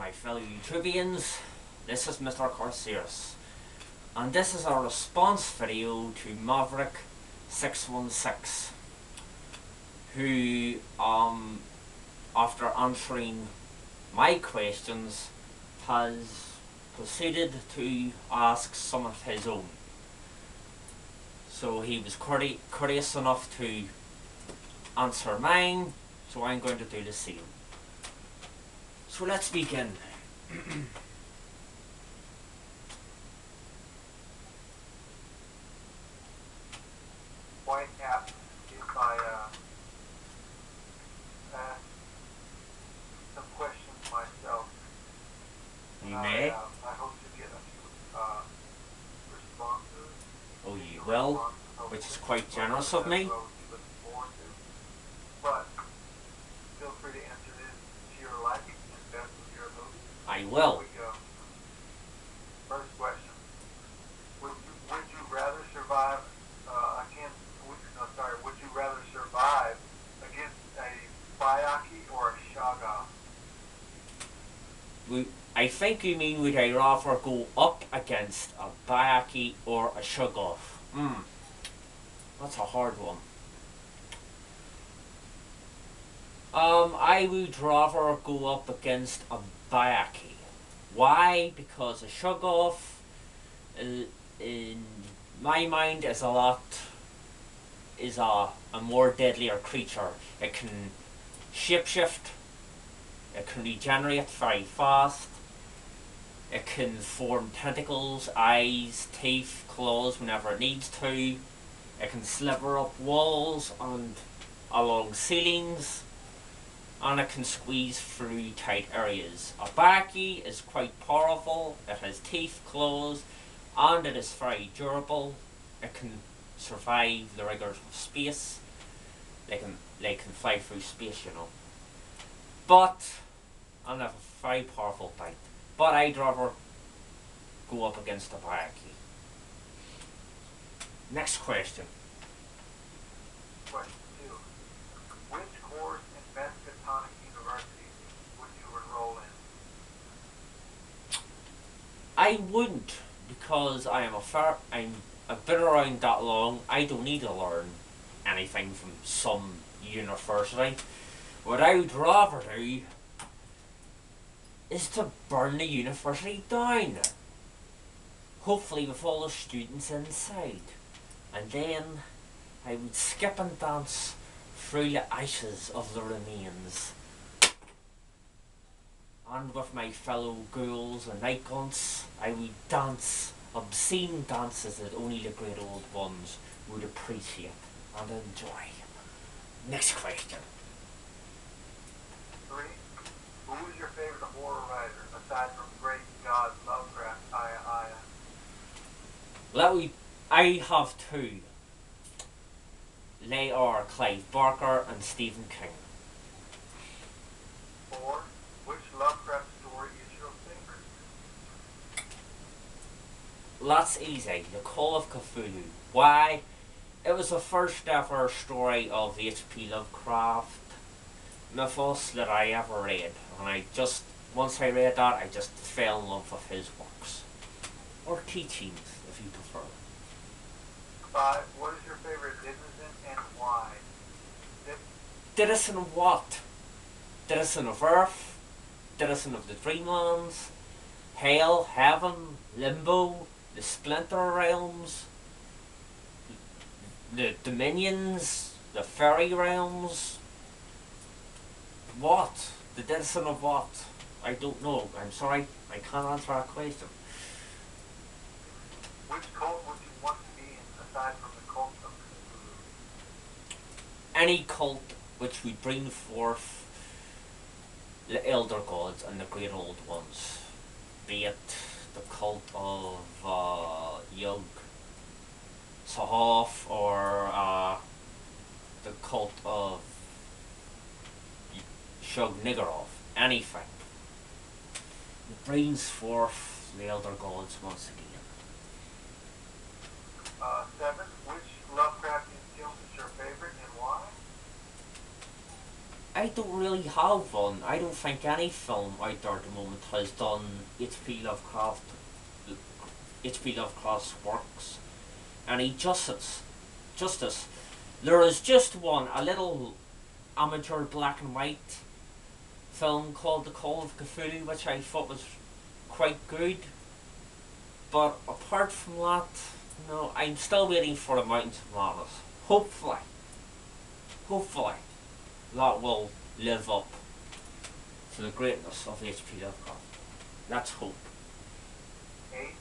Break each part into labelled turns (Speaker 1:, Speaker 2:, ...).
Speaker 1: my fellow Eutropians, this is Mr. Corsairus, and this is our response video to Mavarek 616, who, after answering my questions, has proceeded to ask some of his own. So he was courteous enough to answer mine, so I'm going to do the same. So let's begin.
Speaker 2: White app if I ask some questions myself.
Speaker 1: You may.
Speaker 2: I hope to get a few responses.
Speaker 1: Oh, you will, which is quite generous of me.
Speaker 2: But feel free to answer this to your liking and best of your ability.
Speaker 1: I will.
Speaker 2: Here we go. First question: Would you rather survive? Would you rather survive against a Bayaki or a shoggoth?
Speaker 1: I think you mean would I rather go up against a Bayaki or a shoggoth? That's a hard one. I would rather go up against a Bayaki. Why? Because a shoggoth, in my mind, is a more deadlier creature. It can shapeshift, it can regenerate very fast, it can form tentacles, eyes, teeth, claws whenever it needs to, it can sliver up walls and along ceilings, and it can squeeze through tight areas. A Bayaki is quite powerful, it has teeth, claws, and it is very durable. It can survive the rigors of space. They can fly through space, you know. But, and have a very powerful bite. But I'd rather go up against a Bayaki. Next question.
Speaker 2: Question 2. Which course in Miskatonic University would you enroll in?
Speaker 1: I wouldn't, because I'm I've been around that long. I don't need to learn anything from some university. What I would rather do is to burn the university down, hopefully with all the students inside, and then I would skip and dance through the ashes of the remains, and with my fellow ghouls and night-gaunts I would dance obscene dances that only the great old ones would appreciate and enjoy. Next question.
Speaker 2: 3. Who is your favorite horror writer aside from great God Lovecraft?
Speaker 1: Well, I have two. They are Clive Barker and Stephen King.
Speaker 2: 4. Which Lovecraft story is your favorite?
Speaker 1: That's easy. The Call of Cthulhu. Why? It was the first ever story of H.p. Lovecraft mythos that I ever read, and once I read that, I just fell in love with his works. Or teachings, if you prefer.
Speaker 2: 5. What is your favorite denizen and why?
Speaker 1: Denizen of what? Denizen of Earth? Denizen of the Dreamlands? Hell, Heaven, Limbo, the Splinter Realms, the Dominions, the Fairy Realms? What? The denizen of what? I don't know. I'm sorry, I can't answer that question.
Speaker 2: Which cult would you want to be in aside from the cult of Cthulhu?
Speaker 1: Any cult which would bring forth the elder gods and the great old ones. Be it the cult of yog-sothoth or the cult of shub-niggarath. Anything. It brings forth the elder gods once again.
Speaker 2: 7. Which Lovecraftian film is your favorite and why?
Speaker 1: I I don't really have one. I don't think any film out there at the moment has done H.P. Lovecraft's works any justice. Justice. There is just one, a little amateur black and white film called The Call of Cthulhu, which I thought was quite good. But apart from that, no, I'm still waiting for the Mountains of Madness. Hopefully, that will live up to the greatness of H.P. Lovecraft. That's hope.
Speaker 2: 8. If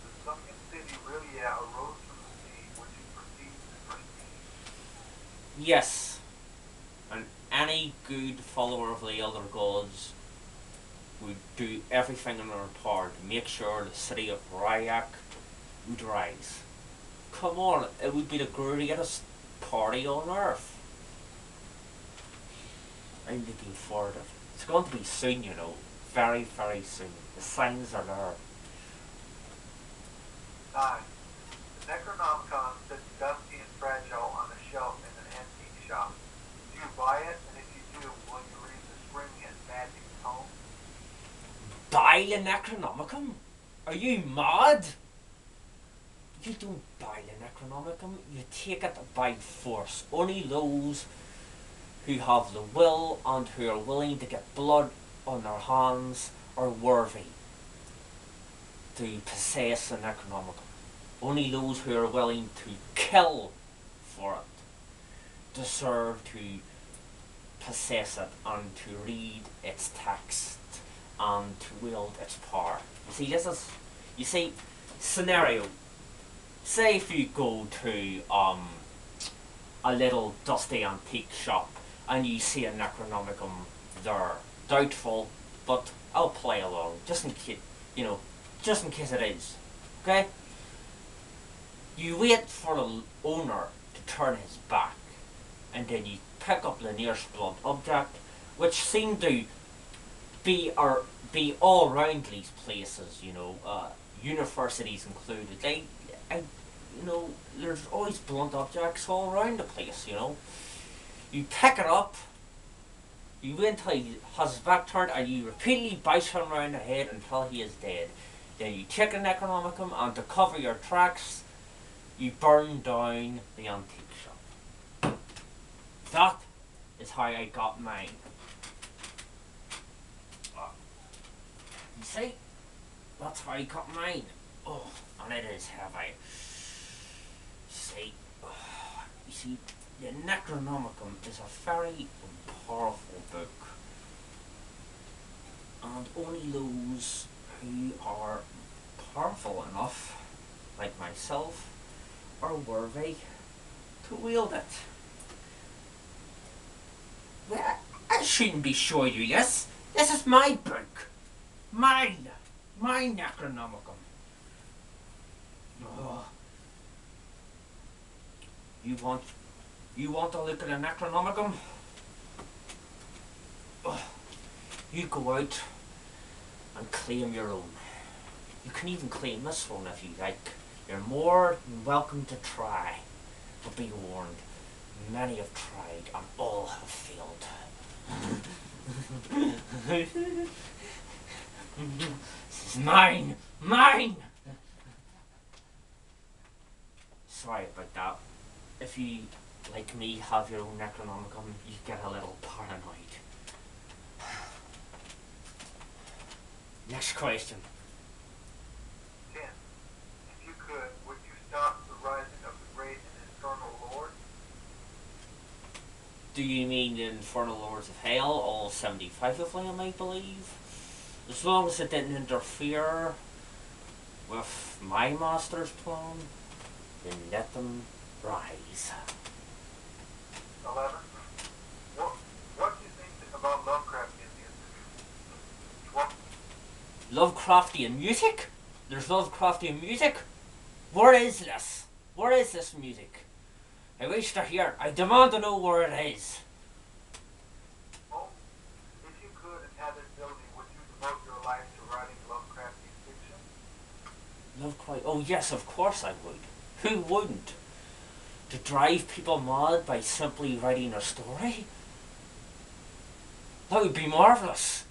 Speaker 2: the sunken city really arose from the sea, would you proceed to prestige?
Speaker 1: Yes, and any good follower of the Elder Gods would do everything in their power to make sure the city of Ryak would rise. Come on, it would be the greatest party on earth. I'm looking forward to it. It's going to be soon, you know. Very, very soon. The signs are there.
Speaker 2: 9. The Necronomicon sits dusty and fragile on a shelf in an antique shop. Do you buy it? And if you do, will you read the spring and magic tome?
Speaker 1: Buy the Necronomicon? Are you mad? You don't buy the Necronomicon, you take it by force. Only those who have the will and who are willing to get blood on their hands are worthy to possess the Necronomicon. Only those who are willing to kill for it deserve to possess it and to read its text and to wield its power. You see, scenario. Say if you go to a little dusty antique shop and you see a Necronomicon there. Doubtful, but I'll play along, just in case, just in case it is. Okay? You wait for the owner to turn his back, and then you pick up the nearest blunt object, which seem to be all around these places, universities included. There's always blunt objects all around the place, You pick it up, you wait until he has his back turned, and you repeatedly bash him around the head until he is dead. Then you take the Necronomicon, and to cover your tracks, you burn down the antique shop. That is how I got mine. You see? That's how I got mine. Oh, and it is heavy. You see, the Necronomicon is a very powerful book, and only those who are powerful enough, like myself, are worthy to wield it. Well, I shouldn't be showing you this. This is my book. Mine. My Necronomicon. Oh. You want to look at a Necronomicon? Oh. You go out and claim your own. You can even claim this one if you like. You're more than welcome to try. But be warned, many have tried and all have failed. This is mine! Mine! Sorry about that. If you, like me, have your own Necronomicon, you get a little paranoid. Next question.
Speaker 2: 10. If you could, would you stop the rising of the great and infernal lord?
Speaker 1: Do you mean the infernal lords of hell, all 75 of them, I believe? As long as it didn't interfere with my master's plan, then let them rise.
Speaker 2: 11. What do you think about Lovecraftian music? 12.
Speaker 1: Lovecraftian music? There's Lovecraftian music? Where is this? Where is this music? I wish to hear. I demand to know where it is.
Speaker 2: Oh, if you could inhabit building, would you devote your life to writing Lovecraftian fiction?
Speaker 1: Oh yes, of course I would. Who wouldn't? To drive people mad by simply writing a story? That would be marvellous.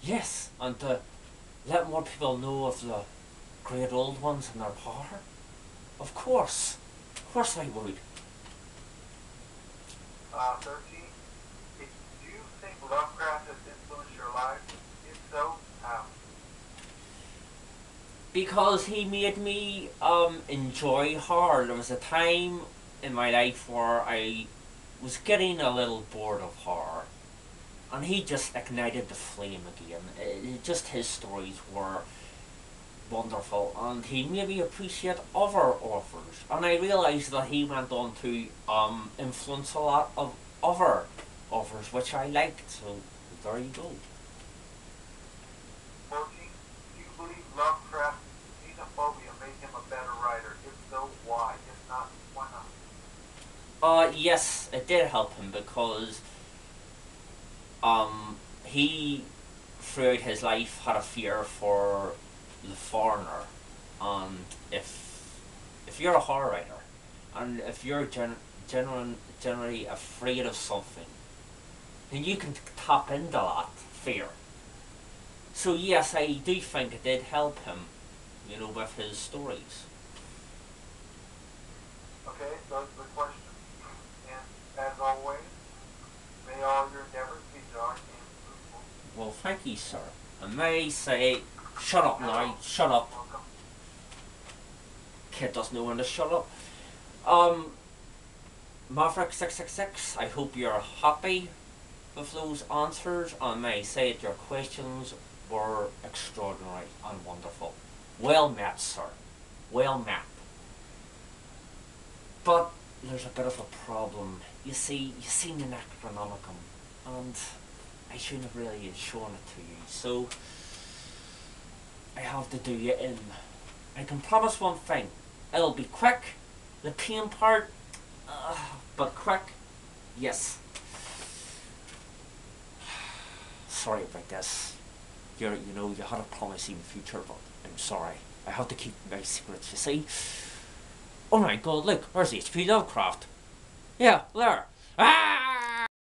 Speaker 1: Yes, and let more people know of the great old ones and their power. Of course I would.
Speaker 2: 13. Do you think Lovecraft has influenced your life? If so, how?
Speaker 1: Because he made me enjoy horror. There was a time in my life where I was getting a little bored of horror, and he just ignited the flame again. Just his stories were wonderful, and he made me appreciate other authors. And I realised that he went on to influence a lot of other authors, which I liked. So there you go.
Speaker 2: 14. Do you believe Lovecraft's xenophobia made him a better writer? If so, why? If not, why not?
Speaker 1: Yes, it did help him because he throughout his life had a fear for the foreigner, and if you're a horror writer, and if you're generally afraid of something, then you can tap into that fear. So yes, I do think it did help him, with his stories.
Speaker 2: Okay, those are the questions. And as always, may all your endeavors be dark and fruitful.
Speaker 1: Well, thank you, sir. And may I say, shut up now, shut up.
Speaker 2: Welcome.
Speaker 1: Kid doesn't know when to shut up. Mavarek 666, I hope you're happy with those answers, and may I say that your questions were extraordinary and wonderful. Well met, sir. Well met. But there's a bit of a problem. You see the Necronomicon, and I shouldn't have really shown it to you, so I have to do you in. I can promise one thing. It'll be quick, the pain part, but quick, yes. Sorry about this. You had a promise in the future, but I'm sorry. I have to keep my secrets, you see. Oh my god, look, where's H.P. Lovecraft? Yeah, there. Ah!